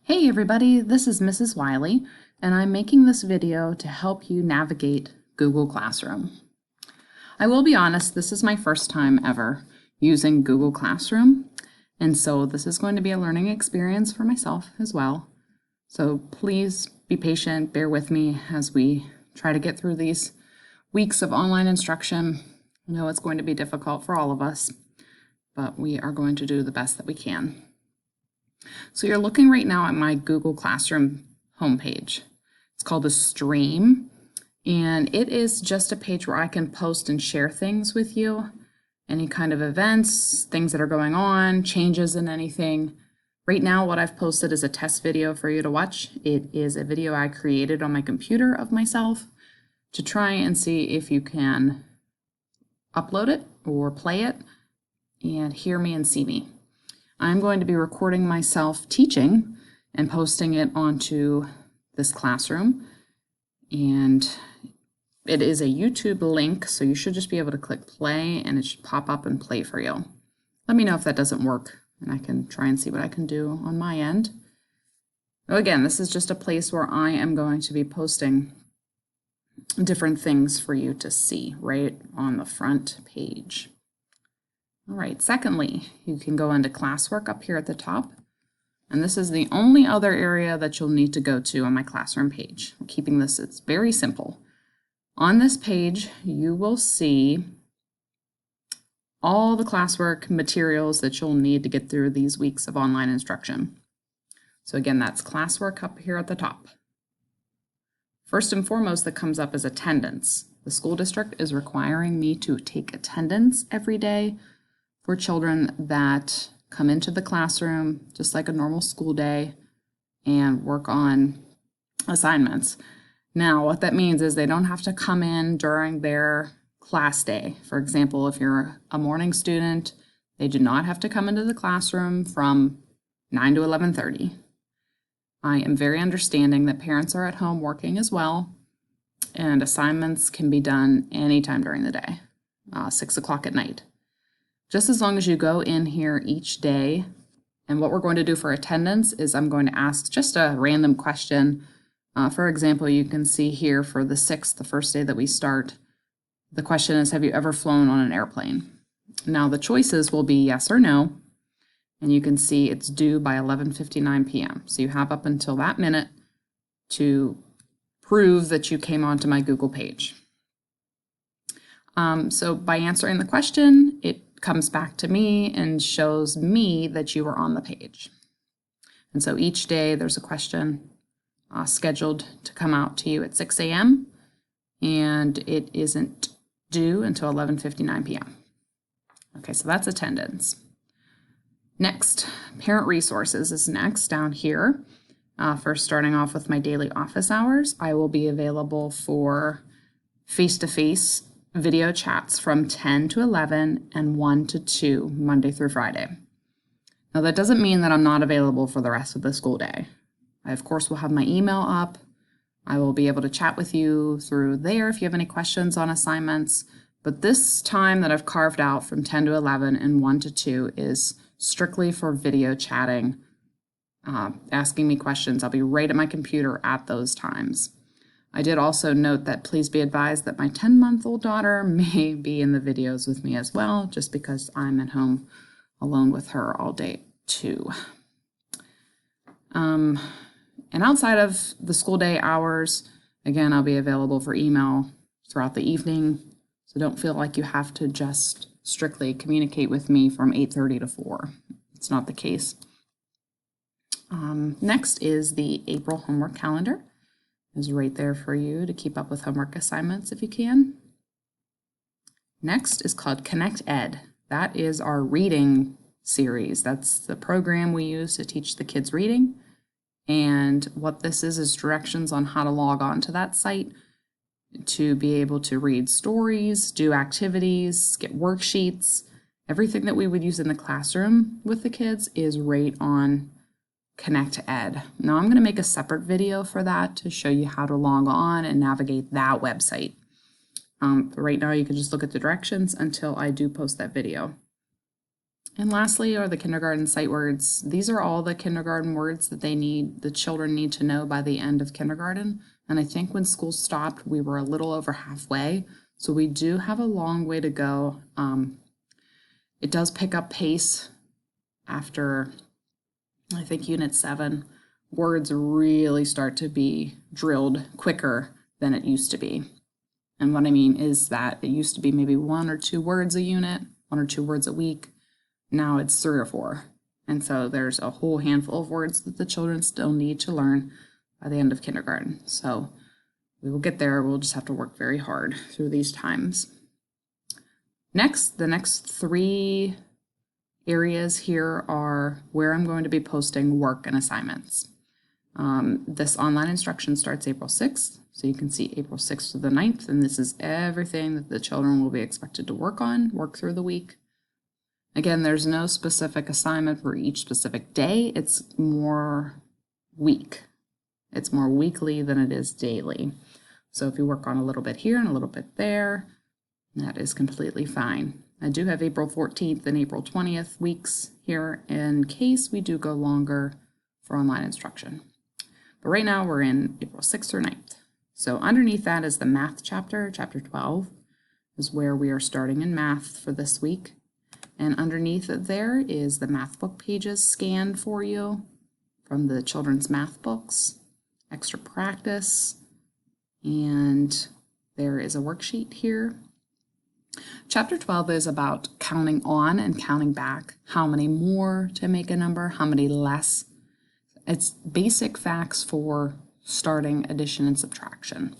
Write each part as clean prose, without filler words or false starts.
Hey everybody, this is Mrs. Wiley, and I'm making this video to help you navigate Google Classroom. I will be honest, this is my first time ever using Google Classroom, and so this is going to be a learning experience for myself as well. So please be patient, bear with me as we try to get through these weeks of online instruction. I know it's going to be difficult for all of us, but we are going to do the best that we can. So you're looking right now at my Google Classroom homepage. It's called a stream, and it is just a page where I can post and share things with you, any kind of events, things that are going on, changes in anything. Right now, what I've posted is a test video for you to watch. It is a video I created on my computer of myself to try and see if you can upload it or play it and hear me and see me. I'm going to be recording myself teaching and posting it onto this classroom, and it is a YouTube link, so you should just be able to click play and it should pop up and play for you. Let me know if that doesn't work and I can try and see what I can do on my end. So again, this is just a place where I am going to be posting different things for you to see right on the front page. All right, secondly, you can go into classwork up here at the top, and this is the only other area that you'll need to go to on my classroom page. I'm keeping this, it's very simple. On this page, you will see all the classwork materials that you'll need to get through these weeks of online instruction. So again, that's classwork up here at the top. First and foremost that comes up is attendance. The school district is requiring me to take attendance every day for children that come into the classroom just like a normal school day and work on assignments. Now, what that means is they don't have to come in during their class day. For example, if you're a morning student, they do not have to come into the classroom from 9 to 11:30. I am very understanding that parents are at home working as well, and assignments can be done anytime during the day, 6 o'clock at night. Just as long as you go in here each day, and what we're going to do for attendance is I'm going to ask just a random question. For example, you can see here for the 6th, the first day that we start, the question is, have you ever flown on an airplane? Now the choices will be yes or no, and you can see it's due by 11:59 p.m. So you have up until that minute to prove that you came onto my Google page. So by answering the question, it comes back to me and shows me that you were on the page. And so each day there's a question scheduled to come out to you at 6 a.m. and it isn't due until 11:59 p.m. Okay, so that's attendance. Next, parent resources is next down here. First, starting off with my daily office hours, I will be available for face-to-face video chats from 10 to 11 and 1 to 2, Monday through Friday. Now that doesn't mean that I'm not available for the rest of the school day. I, of course, will have my email up. I will be able to chat with you through there if you have any questions on assignments. But this time that I've carved out from 10 to 11 and 1 to 2 is strictly for video chatting, asking me questions. I'll be right at my computer at those times. I did also note that please be advised that my 10-month-old daughter may be in the videos with me as well, just because I'm at home alone with her all day too. And outside of the school day hours, again, I'll be available for email throughout the evening, so don't feel like you have to just strictly communicate with me from 8:30 to 4. It's not the case. Next is the April homework calendar. Is right there for you to keep up with homework assignments if you can. Next is called Connect Ed. That is our reading series. That's the program we use to teach the kids reading. And what this is directions on how to log on to that site to be able to read stories, do activities, get worksheets. Everything that we would use in the classroom with the kids is right on Connect Ed. Now I'm going to make a separate video for that to show you how to log on and navigate that website. Right now you can just look at the directions until I do post that video. And lastly are the kindergarten sight words. These are all the kindergarten words that the children need to know by the end of kindergarten. And I think when school stopped, we were a little over halfway. So we do have a long way to go. It does pick up pace after, I think, Unit 7. Words really start to be drilled quicker than it used to be. And what I mean is that it used to be maybe 1 or 2 words a unit, 1 or 2 words a week. Now it's 3 or 4. And so there's a whole handful of words that the children still need to learn by the end of kindergarten. So we will get there. We'll just have to work very hard through these times. Next, the next 3 areas here are where I'm going to be posting work and assignments. This online instruction starts April 6th, so you can see April 6th to the 9th, and this is everything that the children will be expected to work through the week. Again, there's no specific assignment for each specific day. It's more week. It's more weekly than it is daily. So if you work on a little bit here and a little bit there, that is completely fine. I do have April 14th and April 20th weeks here in case we do go longer for online instruction. But right now we're in April 6th or 9th. So underneath that is the math chapter. Chapter 12 is where we are starting in math for this week. And underneath it there is the math book pages scanned for you from the children's math books, extra practice, and there is a worksheet here. Chapter 12 is about counting on and counting back. How many more to make a number, how many less. It's basic facts for starting addition and subtraction.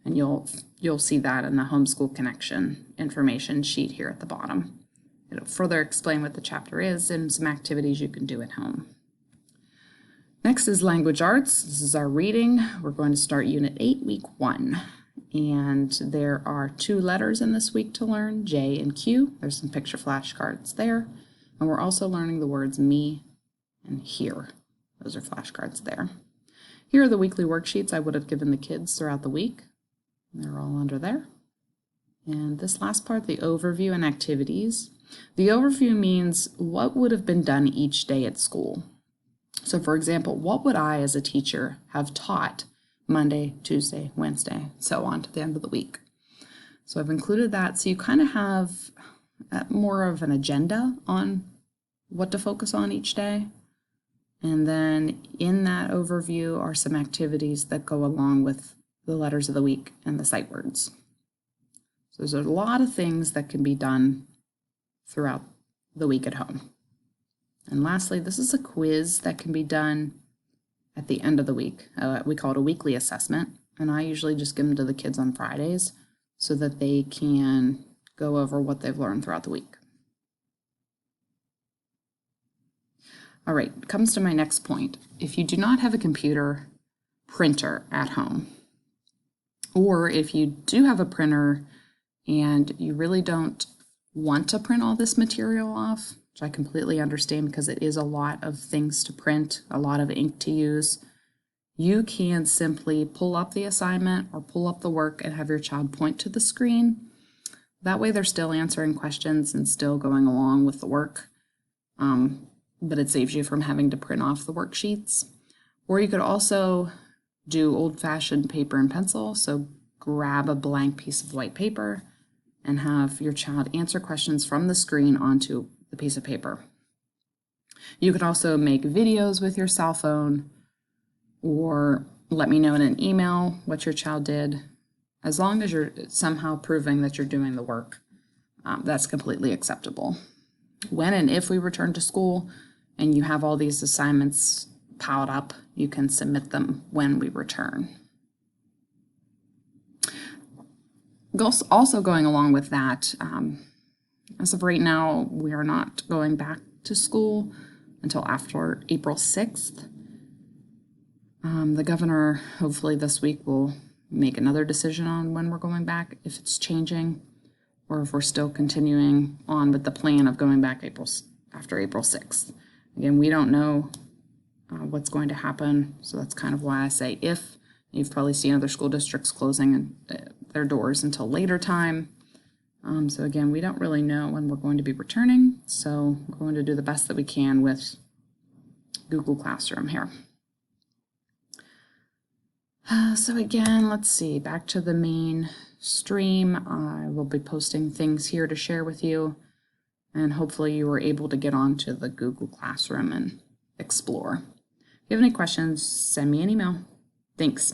And you'll see that in the Homeschool Connection information sheet here at the bottom. It'll further explain what the chapter is and some activities you can do at home. Next is language arts. This is our reading. We're going to start Unit 8, Week 1. And there are 2 letters in this week to learn, J and Q. There's some picture flashcards there. And we're also learning the words me and here. Those are flashcards there. Here are the weekly worksheets I would have given the kids throughout the week. They're all under there. And this last part, the overview and activities. The overview means what would have been done each day at school. So for example, what would I as a teacher have taught Monday, Tuesday, Wednesday, so on to the end of the week. So I've included that so you kind of have more of an agenda on what to focus on each day. And then in that overview are some activities that go along with the letters of the week and the sight words. So there's a lot of things that can be done throughout the week at home. And lastly, this is a quiz that can be done at the end of the week. We call it a weekly assessment, and I usually just give them to the kids on Fridays so that they can go over what they've learned throughout the week. All right, comes to my next point. If you do not have a computer printer at home, or if you do have a printer and you really don't want to print all this material off, which I completely understand because it is a lot of things to print, a lot of ink to use, you can simply pull up the assignment or pull up the work and have your child point to the screen. That way they're still answering questions and still going along with the work, but it saves you from having to print off the worksheets. Or you could also do old-fashioned paper and pencil, so grab a blank piece of white paper and have your child answer questions from the screen onto the piece of paper. You could also make videos with your cell phone or let me know in an email what your child did. As long as you're somehow proving that you're doing the work, that's completely acceptable. When and if we return to school and you have all these assignments piled up, you can submit them when we return. Also going along with that, as of right now, we are not going back to school until after April 6th. The governor, hopefully this week, will make another decision on when we're going back, if it's changing, or if we're still continuing on with the plan of going back after April 6th. Again, we don't know what's going to happen, so that's kind of why I say if. You've probably seen other school districts closing their doors until later time. So again, we don't really know when we're going to be returning, so we're going to do the best that we can with Google Classroom here. So again, let's see, back to the main stream. I will be posting things here to share with you, and hopefully you were able to get onto the Google Classroom and explore. If you have any questions, send me an email. Thanks.